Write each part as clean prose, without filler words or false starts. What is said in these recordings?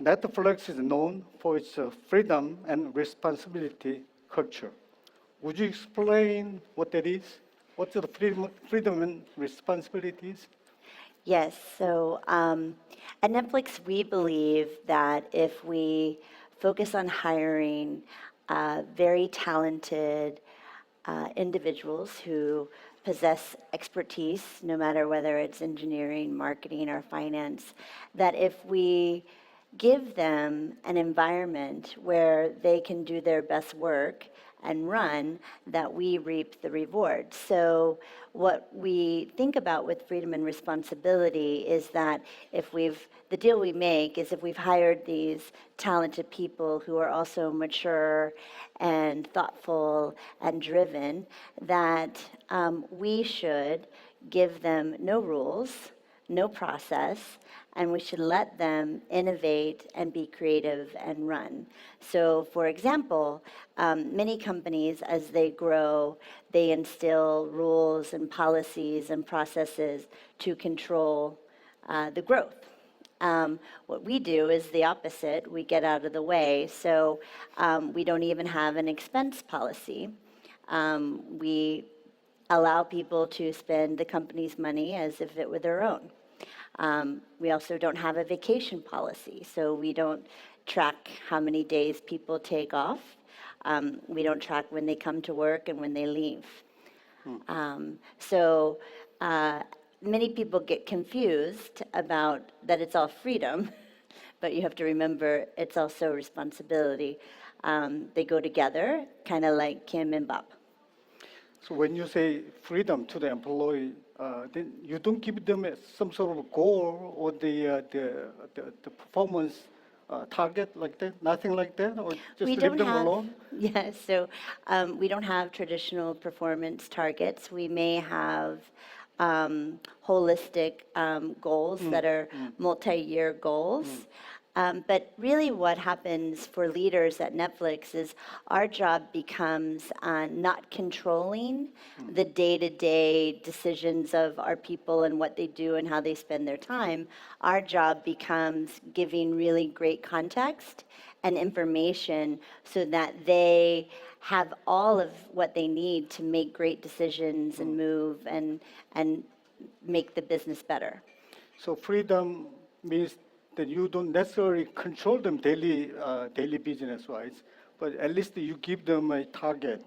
Netflix is known for its freedom and responsibility culture. Would you explain what that is? What's the freedom and responsibilities? Yes, so at Netflix, we believe that if we focus on hiring very talented individuals who possess expertise, no matter whether it's engineering, marketing, or finance, that if we give them an environment where they can do their best work and run, that we reap the reward. So what we think about with freedom and responsibility is that the deal we make is if we've hired these talented people who are also mature and thoughtful and driven, that we should give them no rules, no process, and we should let them innovate and be creative and run. So, for example, many companies, as they grow, they instill rules and policies and processes to control the growth. What we do is the opposite. We get out of the way. So we don't even have an expense policy. We allow people to spend the company's money as if it were their own. We also don't have a vacation policy, so we don't track how many days people take off. We don't track when they come to work and when they leave. So many people get confused about that it's all freedom, but you have to remember it's also responsibility. They go together, kind of like Kim and Bob. So when you say freedom to the employee, then you don't give them some sort of goal or the performance target like that? Nothing like that? Or just leave them alone? Yes, so we don't have traditional performance targets. We may have holistic goals that are multi-year goals. But really what happens for leaders at Netflix is our job becomes not controlling the day-to-day decisions of our people and what they do and how they spend their time. Our job becomes giving really great context and information so that they have all of what they need to make great decisions and move and make the business better. So freedom means that you don't necessarily control them daily business-wise, but at least you give them a target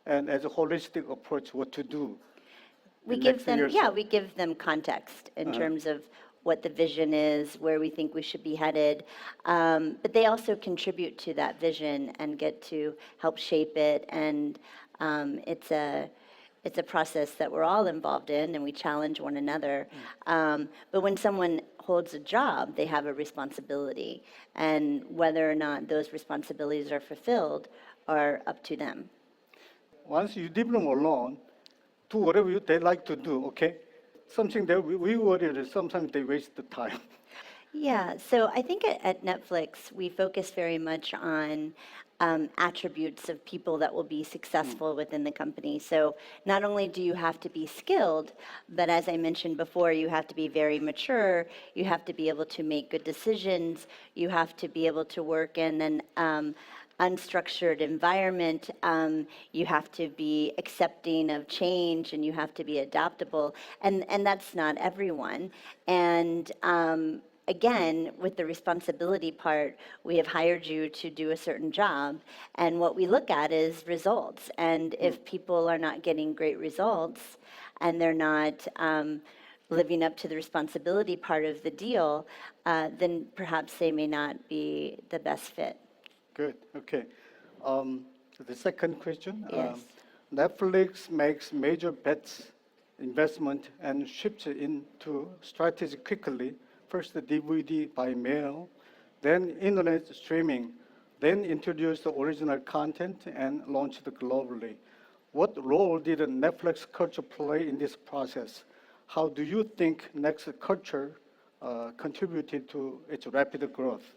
and as a holistic approach what to do. We give them context in terms of what the vision is, where we think we should be headed, but they also contribute to that vision and get to help shape it, and it's a process that we're all involved in, and we challenge one another. But when someone holds a job, they have a responsibility, and whether or not those responsibilities are fulfilled are up to them. Once you leave them alone, do whatever they like to do, okay? Something that we worry is sometimes they waste the time. Yeah, so I think at Netflix, we focus very much on attributes of people that will be successful within the company. So not only do you have to be skilled, but as I mentioned before, you have to be very mature, you have to be able to make good decisions, you have to be able to work in an unstructured environment, you have to be accepting of change, and you have to be adaptable, and that's not everyone. And again, with the responsibility part, we have hired you to do a certain job, and what we look at is results. And if people are not getting great results, and they're not living up to the responsibility part of the deal, then perhaps they may not be the best fit. Good, okay. The second question. Yes. Netflix makes major bets, investment, and shifts into strategy quickly. First the DVD by mail, then internet streaming, then introduced the original content and launched it globally. What role did the Netflix culture play in this process? How do you think Netflix culture contributed to its rapid growth?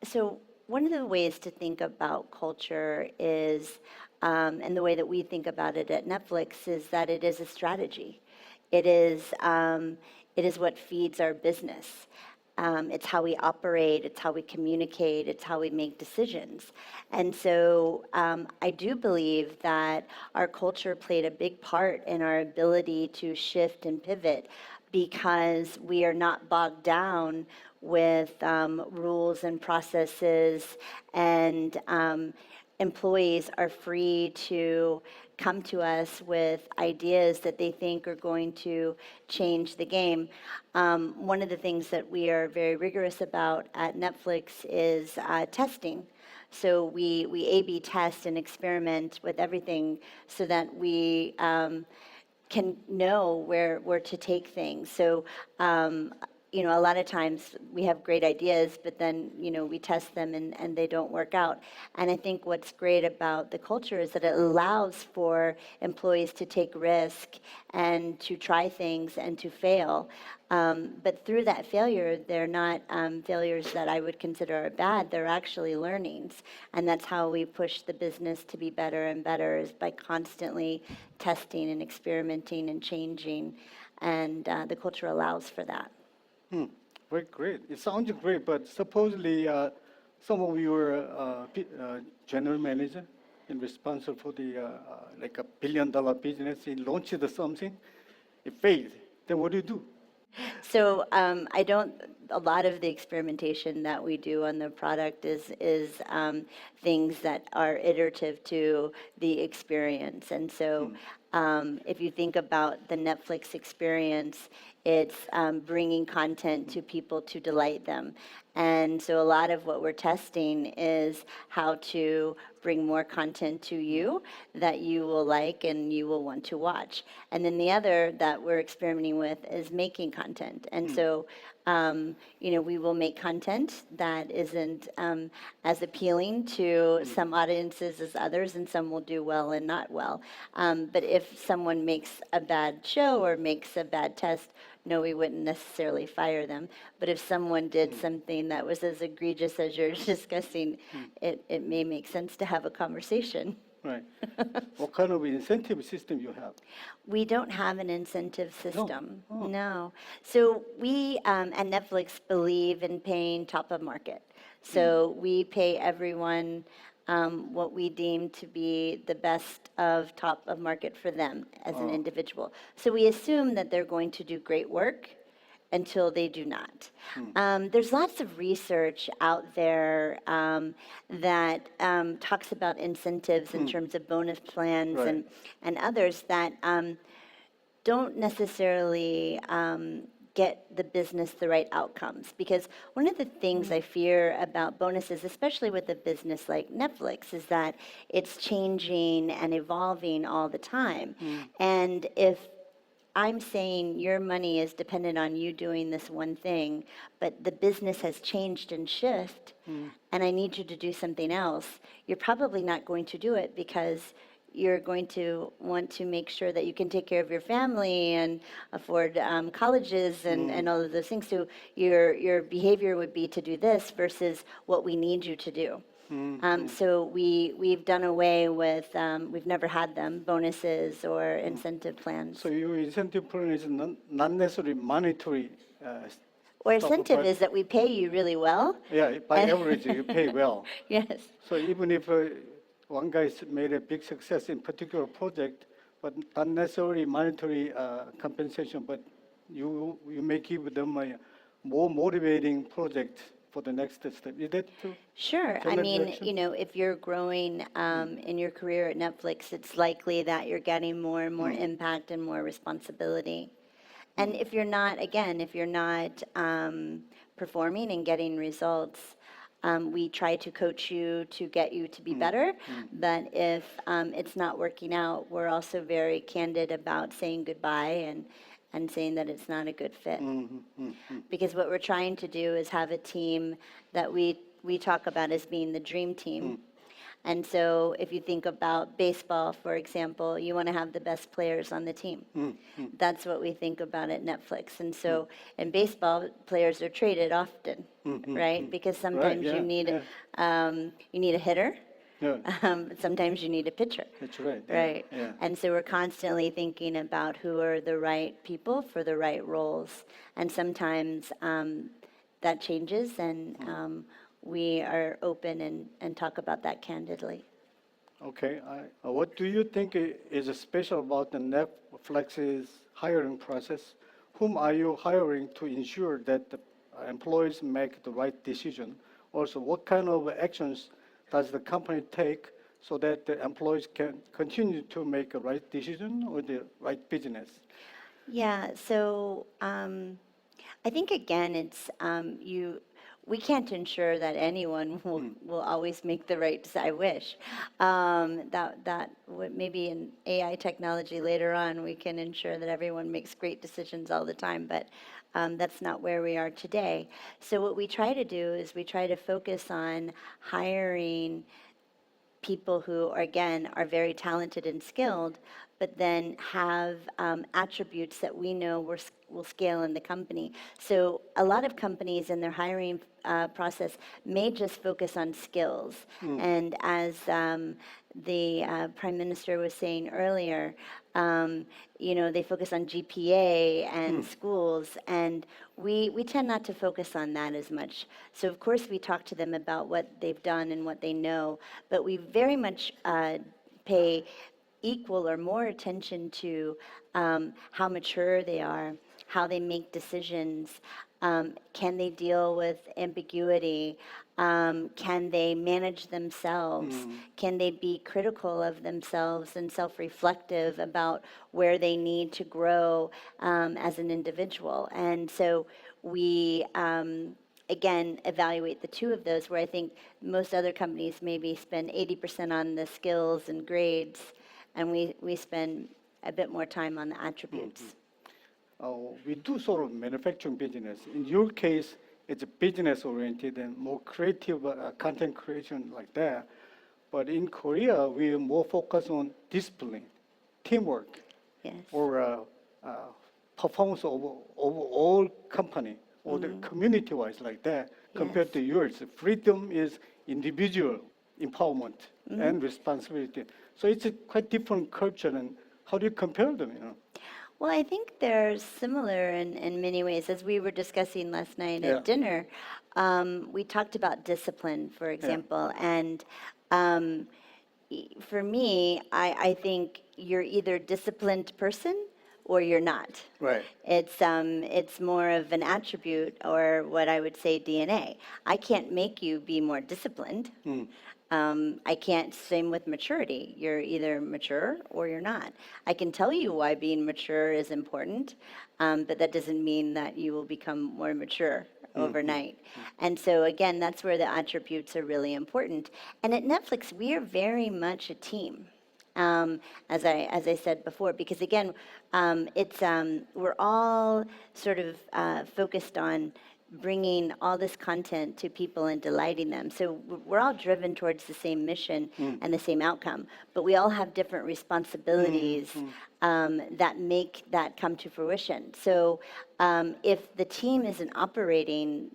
So one of the ways to think about culture is, and the way that we think about it at Netflix, is that it is a strategy. It is what feeds our business. It's how we operate, it's how we communicate, it's how we make decisions. And so I do believe that our culture played a big part in our ability to shift and pivot because we are not bogged down with rules and processes, and employees are free to come to us with ideas that they think are going to change the game. One of the things that we are very rigorous about at Netflix is testing. So we A/B test and experiment with everything so that we can know where to take things. So a lot of times we have great ideas, but then, we test them and they don't work out. And I think what's great about the culture is that it allows for employees to take risk and to try things and to fail. But through that failure, they're not failures that I would consider bad. They're actually learnings. And that's how we push the business to be better and better, is by constantly testing and experimenting and changing. And the culture allows for that. Very great. It sounds great, but supposedly some of your general manager and responsible for the like $1 billion business, he launched something, it failed. Then what do you do? So a lot of the experimentation that we do on the product is things that are iterative to the experience. And so if you think about the Netflix experience, it's bringing content to people to delight them. And so a lot of what we're testing is how to bring more content to you that you will like and you will want to watch. And then the other that we're experimenting with is making content. And so, we will make content that isn't as appealing to some audiences as others, and some will do well and not well. But if someone makes a bad show or makes a bad test, no, we wouldn't necessarily fire them. But if someone did something that was as egregious as you're discussing, it may make sense to have a conversation. Right. What kind of incentive system you have? We don't have an incentive system. No. So we at Netflix believe in paying top of market. So we pay everyone what we deem to be the best of top of market for them as an individual. So we assume that they're going to do great work until they do not. There's lots of research out there that talks about incentives in terms of bonus plans and others that don't necessarily get the business the right outcomes. Because one of the things I fear about bonuses, especially with a business like Netflix, is that it's changing and evolving all the time. And if I'm saying your money is dependent on you doing this one thing, but the business has changed and shifted, and I need you to do something else, you're probably not going to do it because you're going to want to make sure that you can take care of your family and afford colleges and all of those things. So your behavior would be to do this versus what we need you to do. So we've done away with, we've never had them, bonuses or incentive plans. So your incentive plan is not necessarily monetary. Or stuff, incentive but- is that we pay you really well. Yeah, by average you pay well. Yes. So even if one guy's made a big success in particular project, but not necessarily monetary compensation, but you may give them a more motivating project for the next step. Is that true? Sure. I Tell that mean, direction? if you're growing in your career at Netflix, it's likely that you're getting more and more impact and more responsibility. And if you're not, again, if you're not performing and getting results, we try to coach you to get you to be better. But if it's not working out, we're also very candid about saying goodbye and saying that it's not a good fit. Because what we're trying to do is have a team that we talk about as being the dream team. And so if you think about baseball, for example, you want to have the best players on the team. That's what we think about at Netflix. And so in baseball, players are traded often, right? Because sometimes yeah, you need you need a hitter. Sometimes you need a pitcher. That's right. Right. Yeah. And so we're constantly thinking about who are the right people for the right roles. And sometimes that changes, and we are open and talk about that candidly. Okay. What do you think is special about the Netflix's hiring process? Whom are you hiring to ensure that the employees make the right decision? Also, what kind of actions does the company take so that the employees can continue to make the right decision or the right business? Yeah, so I think again, it's we can't ensure that anyone will always make the right. I wish that would maybe in AI technology later on we can ensure that everyone makes great decisions all the time, but that's not where we are today. So what we try to do is we try to focus on hiring people who, again, are very talented and skilled, but then have attributes that we know will scale in the company. So a lot of companies in their hiring process may just focus on skills. And as the Prime Minister was saying earlier, they focus on GPA and schools, and we tend not to focus on that as much. So of course we talk to them about what they've done and what they know, but we very much pay equal or more attention to how mature they are, how they make decisions, can they deal with ambiguity, can they manage themselves, can they be critical of themselves and self-reflective about where they need to grow as an individual. And so we again, evaluate the two of those, where I think most other companies maybe spend 80% on the skills and grades, and we spend a bit more time on the attributes. We do sort of manufacturing business. In your case, it's business oriented and more creative content creation like that. But in Korea, we are more focused on discipline, teamwork, Yes. or performance of all company or the community-wise like that. Compared to yours, freedom is individual empowerment and responsibility. So it's a quite different culture. And how do you compare them? Well, I think they're similar in many ways. As we were discussing last night at dinner, we talked about discipline, for example. And for me, I think you're either a disciplined person or you're not. Right. It's more of an attribute, or what I would say DNA. I can't make you be more disciplined. I can't, same with maturity. You're either mature or you're not. I can tell you why being mature is important, but that doesn't mean that you will become more mature overnight. And so again, that's where the attributes are really important. And at Netflix, we are very much a team. As I said before, because again, we're all sort of focused on bringing all this content to people and delighting them. So we're all driven towards the same mission and the same outcome, but we all have different responsibilities that make that come to fruition. So if the team isn't operating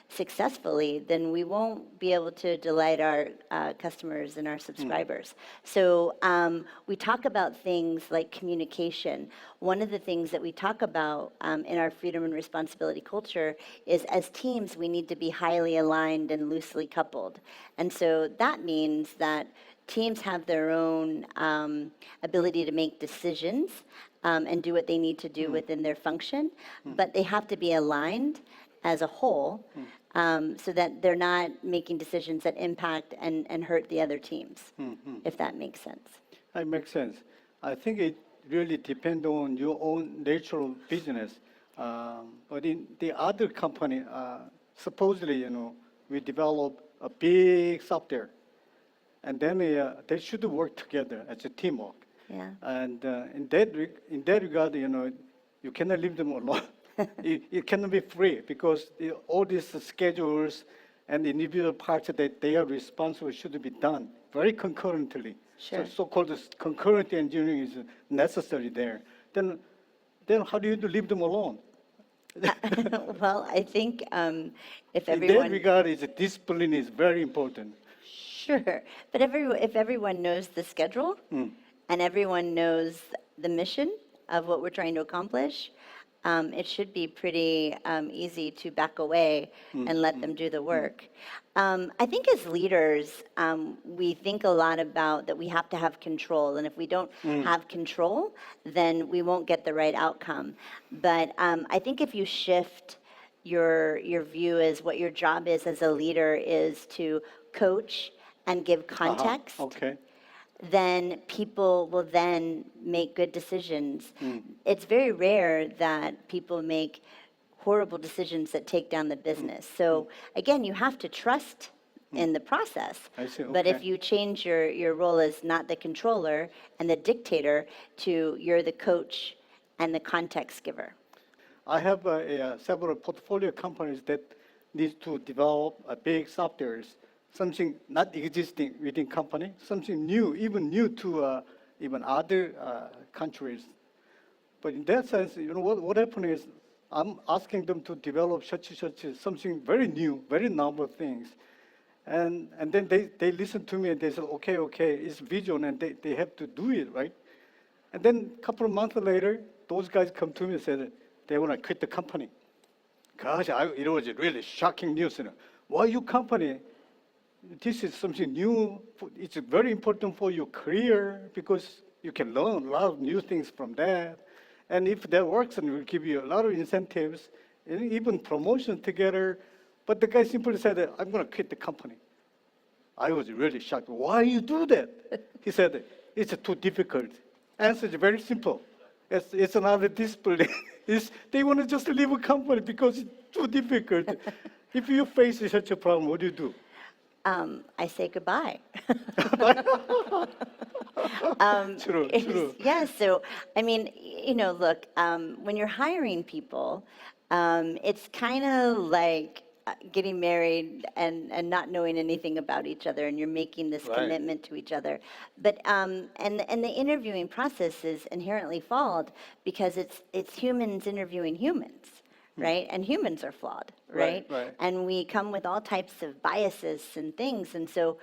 successfully, then we won't be able to delight our customers and our subscribers. So we talk about things like communication. One of the things that we talk about in our freedom and responsibility culture is, as teams, we need to be highly aligned and loosely coupled. And so that means that teams have their own ability to make decisions and do what they need to do within their function, but they have to be aligned as a whole so that they're not making decisions that impact and hurt the other teams, if that makes sense. It makes sense. I think it really depends on your own natural business. But in the other company, supposedly, we develop a big software, and then they should work together as a teamwork. Yeah. And in that regard, you cannot leave them alone. You cannot be free, because all these schedules and individual parts that they are responsible should be done very concurrently. Sure. So-called concurrent engineering is necessary there. Then how do you leave them alone? Well, I think if In that everyone... regard, discipline is very important. Sure, but if everyone knows the schedule and everyone knows the mission of what we're trying to accomplish, it should be pretty easy to back away and let them do the work. I think as leaders, we think a lot about that we have to have control, and if we don't have control, then we won't get the right outcome. But I think if you shift your view as what your job is as a leader is to coach and give context, Okay. then people will then make good decisions. It's very rare that people make horrible decisions that take down the business. So again, you have to trust in the process. I see, But if okay. you change your role as not the controller and the dictator to you're the coach and the context giver. I have several portfolio companies that need to develop big softwares, something not existing within company, something new, even new to even other countries. But in that sense, what happened is I'm asking them to develop such something very new, very novel things. And then they listen to me and they say, okay, it's vision, and they have to do it, right? And then a couple of months later, those guys come to me and said they want to quit the company. Gosh, it was really shocking news. Why your company? This is something new. It's very important for your career because you can learn a lot of new things from that. And if that works, and we'll give you a lot of incentives, and even promotion together. But the guy simply said, I'm going to quit the company. I was really shocked. Why you do that? He said, it's too difficult. Answer is very simple. It's another discipline. They want to just leave a company because it's too difficult. If you face such a problem, what do you do? I say goodbye. True. Yeah, so I mean, look, when you're hiring people, it's kind of like getting married and not knowing anything about each other, and you're making this Right. commitment to each other. But and the interviewing process is inherently flawed because it's humans interviewing humans. Right? And humans are flawed, right? Right. And we come with all types of biases and things. And so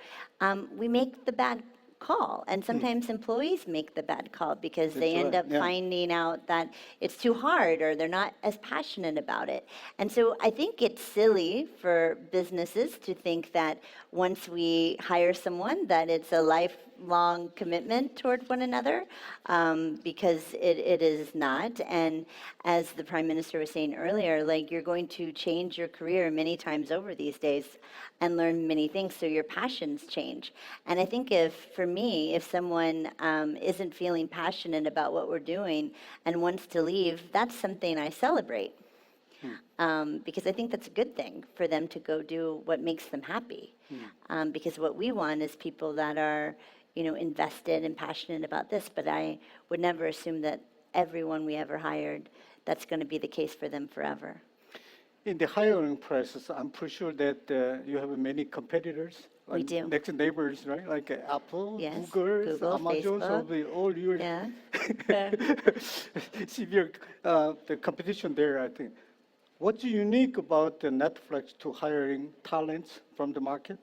we make the bad call. And sometimes employees make the bad call because they That's end right, up yeah. finding out that it's too hard or they're not as passionate about it. And so I think it's silly for businesses to think that once we hire someone that it's a lifelong commitment toward one another, because it is not. And as the Prime Minister was saying earlier, like you're going to change your career many times over these days and learn many things, so your passions change. And I think for me, if someone isn't feeling passionate about what we're doing and wants to leave, that's something I celebrate. Because I think that's a good thing for them to go do what makes them happy. Because what we want is people that are, invested and passionate about this. But I would never assume that everyone we ever hired, that's going to be the case for them forever. In the hiring process, I'm pretty sure that you have many competitors. We like do. Next neighbors, right? Like Apple, Yes, Google, Google, Amazon, Facebook. all your Yeah. severe the competition there, I think. What's unique about the Netflix to hiring talents from the market?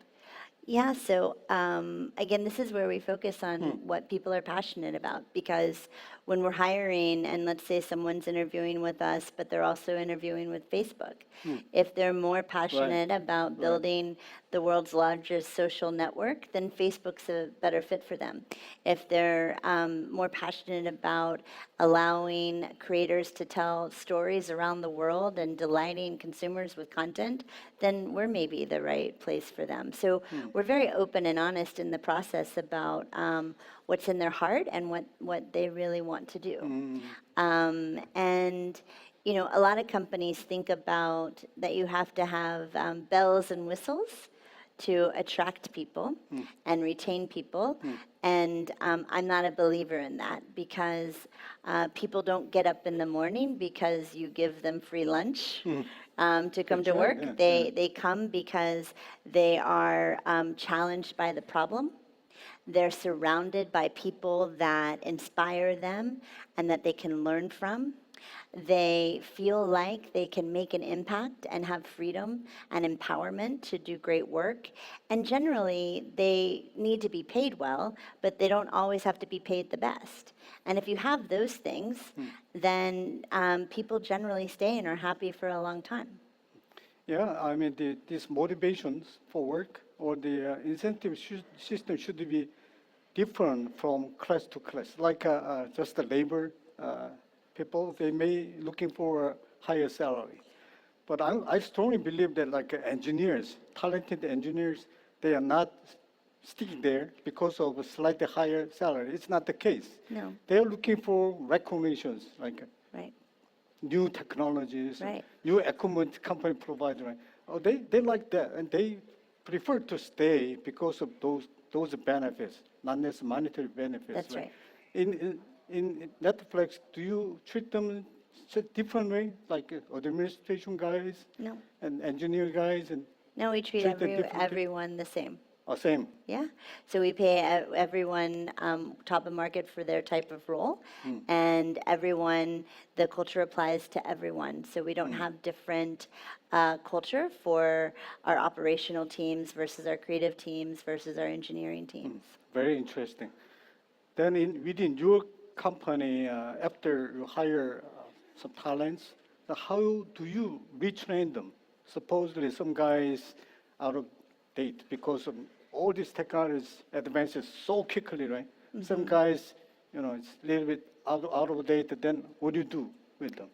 Yeah, so again, this is where we focus on what people are passionate about, because when we're hiring, and let's say someone's interviewing with us, but they're also interviewing with Facebook, if they're more passionate about building the world's largest social network, then Facebook's a better fit for them. If they're more passionate about allowing creators to tell stories around the world and delighting consumers with content, then we're maybe the right place for them. So we're very open and honest in the process about what's in their heart and what they really want to do. And a lot of companies think about that you have to have bells and whistles to attract people and retain people. And I'm not a believer in that, because people don't get up in the morning because you give them free lunch to come to work. They come because they are challenged by the problem. They're surrounded by people that inspire them and that they can learn from. They feel like they can make an impact and have freedom and empowerment to do great work. And generally, they need to be paid well, but they don't always have to be paid the best. And if you have those things, then people generally stay and are happy for a long time. Yeah, I mean, these motivations for work or the incentive system should be different from class to class. Like just the labor people, they may looking for a higher salary. But I strongly believe that like engineers, talented engineers, they are not sticking there because of a slightly higher salary. It's not the case. No. They are looking for recognitions, like Right. new technologies, Right. new equipment company provider. Right? Oh, they like that, and they prefer to stay because of those benefits, not necessarily monetary benefits. That's right. In Netflix, do you treat them a different way, like administration guys No. and engineer guys, and No, we treat Treat them differently? everyone the same. same? Yeah, so we pay everyone top of market for their type of role, and everyone, the culture applies to everyone. So we don't have different culture for our operational teams versus our creative teams versus our engineering teams. Very interesting. Then within your company, after you hire some talents, how do you retrain them? Supposedly some guys out of date because of all these technologies advances so quickly, right? Some guys, it's a little bit out of date. Then what do you do with them?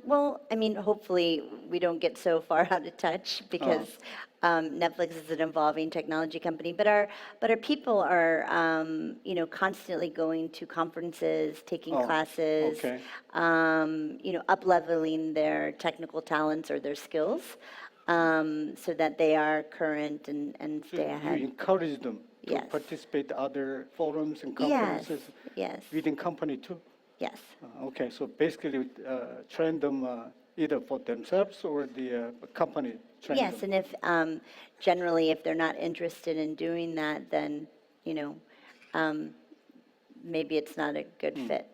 Well, I mean, hopefully we don't get so far out of touch because Netflix is an evolving technology company. But our people are, constantly going to conferences, taking classes, okay. up-leveling their technical talents or their skills, so that they are current and So stay you ahead. encourage them to Yes. participate in other forums and Yes, conferences yes, within company too. yes. Okay, so basically train them either for themselves or the company train Yes, them. and if generally if they're not interested in doing that, then maybe it's not a good fit.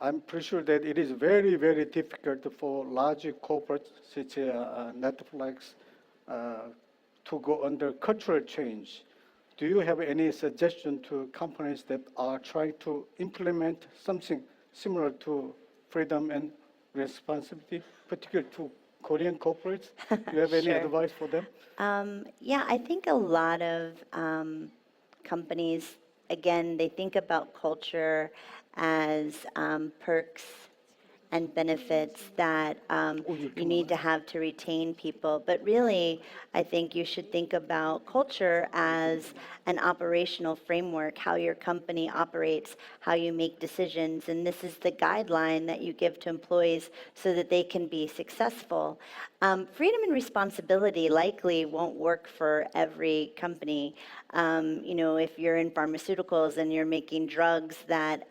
I'm pretty sure that it is very, very difficult for large corporates such as Netflix to go under cultural change. Do you have any suggestion to companies that are trying to implement something similar to freedom and responsibility, particularly to Korean corporates? Do you have any Sure. advice for them? Yeah, I think a lot of companies, again, they think about culture as perks and benefits that you need to have to retain people. But really, I think you should think about culture as an operational framework, how your company operates, how you make decisions. And this is the guideline that you give to employees so that they can be successful. Freedom and responsibility likely won't work for every company. If you're in pharmaceuticals and you're making drugs that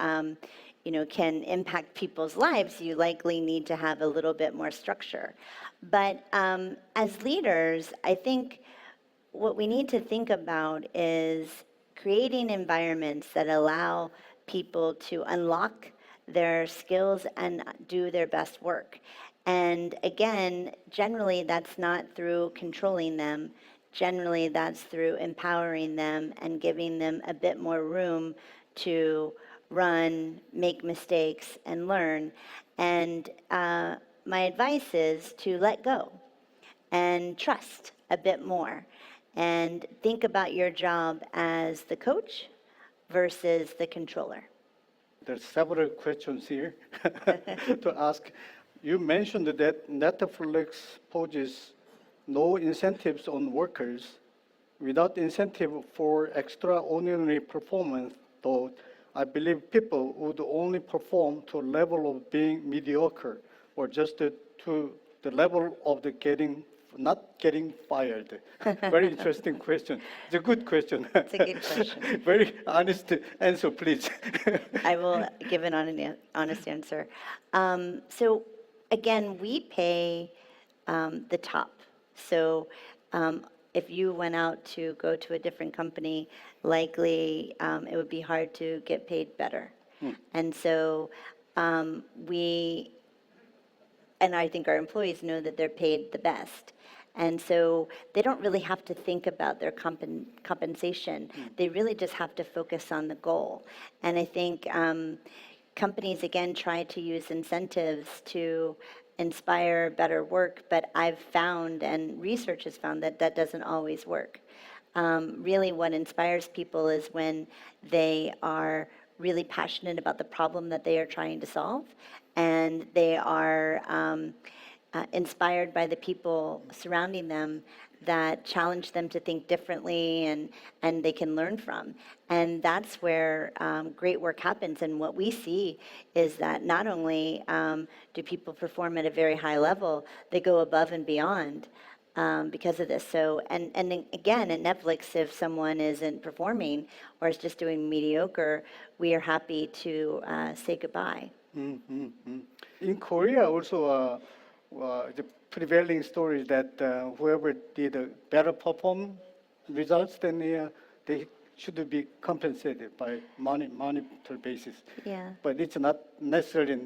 can impact people's lives, you likely need to have a little bit more structure. But as leaders, I think what we need to think about is creating environments that allow people to unlock their skills and do their best work. And again, generally that's not through controlling them. Generally that's through empowering them and giving them a bit more room to run, make mistakes, and learn. And my advice is to let go and trust a bit more and think about your job as the coach versus the controller. There's several questions here to ask. You mentioned that Netflix poses no incentives on workers. Without incentive for extraordinary performance, though, I believe people would only perform to a level of being mediocre or just to the level of not getting fired. Very interesting question. It's a good question. It's a good question. Very honest answer, please. I will give an honest answer. So again, we pay the top. So if you went out to go to a different company, likely it would be hard to get paid better. And so and I think our employees know that they're paid the best. And so they don't really have to think about their compensation. They really just have to focus on the goal. And I think companies, again, try to use incentives to inspire better work, but I've found, and research has found, that that doesn't always work. Really what inspires people is when they are really passionate about the problem that they are trying to solve, and they are inspired by the people surrounding them that challenge them to think differently and they can learn from. And that's where great work happens. And what we see is that not only do people perform at a very high level, they go above and beyond because of this. So, and then again, at Netflix, if someone isn't performing or is just doing mediocre, we are happy to say goodbye. In Korea, also, the prevailing story is that whoever did a better perform results, then they should be compensated by monetary basis. Yeah. But it's not necessarily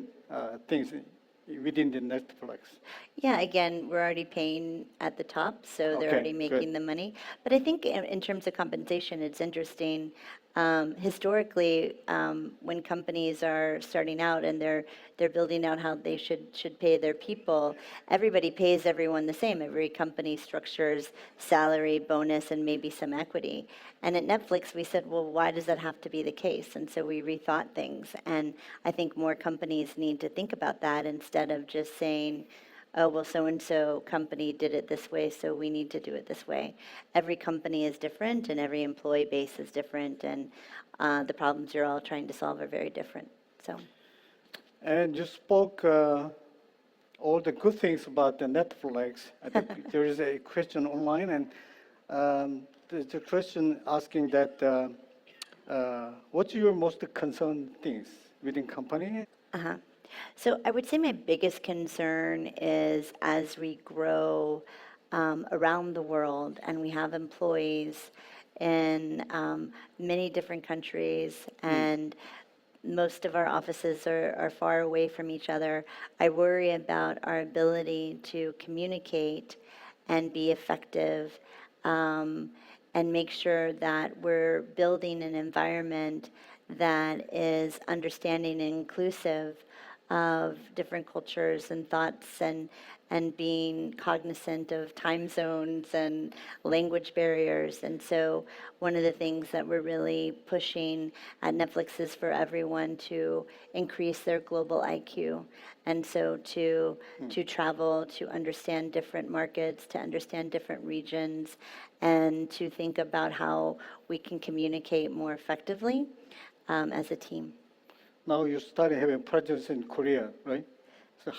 things within the Netflix. Yeah, again, we're already paying at the top, so they're Okay, already making good. the money. But I think in terms of compensation, it's interesting. Historically, when companies are starting out and they're building out how they should pay their people, everybody pays everyone the same. Every company structures salary, bonus, and maybe some equity. And at Netflix, we said, well, why does that have to be the case? And so we rethought things. And I think more companies need to think about that instead of just saying, oh, well, so-and-so company did it this way, so we need to do it this way. Every company is different, and every employee base is different, and the problems you're all trying to solve are very different. So, And you spoke all the good things about the Netflix. I think there is a question online, and there's a question asking that what's your most concerned things within company? So I would say my biggest concern is as we grow around the world and we have employees in many different countries and most of our offices are far away from each other, I worry about our ability to communicate and be effective and make sure that we're building an environment that is understanding and inclusive of different cultures and thoughts and being cognizant of time zones and language barriers. And so one of the things that we're really pushing at Netflix is for everyone to increase their global IQ. And so to travel, to understand different markets, to understand different regions, and to think about how we can communicate more effectively as a team. Now you started having presence in Korea, right? So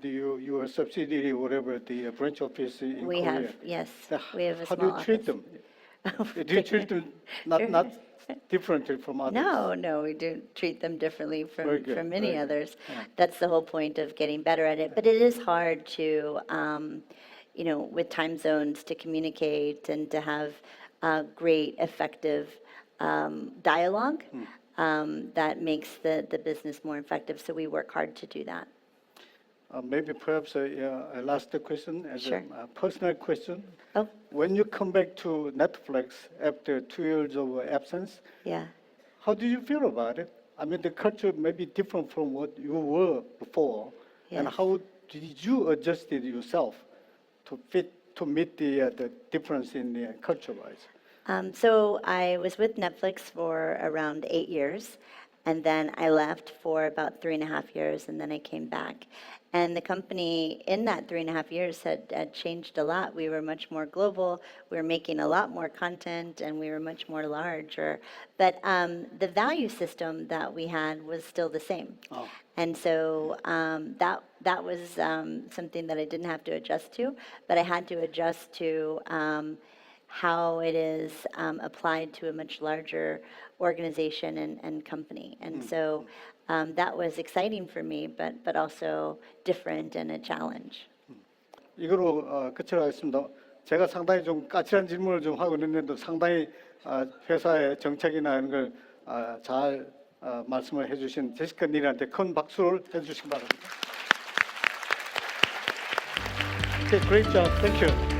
you are subsidiary, whatever, the branch office in We Korea. have, yes, So we have a how small do you treat office. them? Do you treat them not differently from others? No, we do treat them differently Very good, from many very good. others. Yeah. That's the whole point of getting better at it. But it is hard to, with time zones to communicate and to have great, effective dialogue that makes the business more effective. So we work hard to do that. Maybe perhaps a last question as Sure. a personal question. Oh, When you come back to Netflix after 2 years of absence, yeah. how do you feel about it? I mean, the culture may be different from what you were before. And Yes. how did you adjust it yourself to meet the difference in the culture-wise? So I was with Netflix for around 8 years, and then I left for about 3.5 years, and then I came back. And the company in that 3.5 years had changed a lot. We were much more global, we were making a lot more content, and we were much more larger. But the value system that we had was still the same. Oh. And so that was something that I didn't have to adjust to, but I had to adjust to how it is applied to a much larger organization and company. And so that was exciting for me, but also different and a challenge. 이거로 끝을 하겠습니다. 제가 상당히 좀 까칠한 질문을 좀 하고 있는데도 상당히 회사의 정책이나 이런 걸 잘 말씀을 해주신 제시카 닐한테 큰 박수를 해주시기 바랍니다. Okay, great job. Thank you.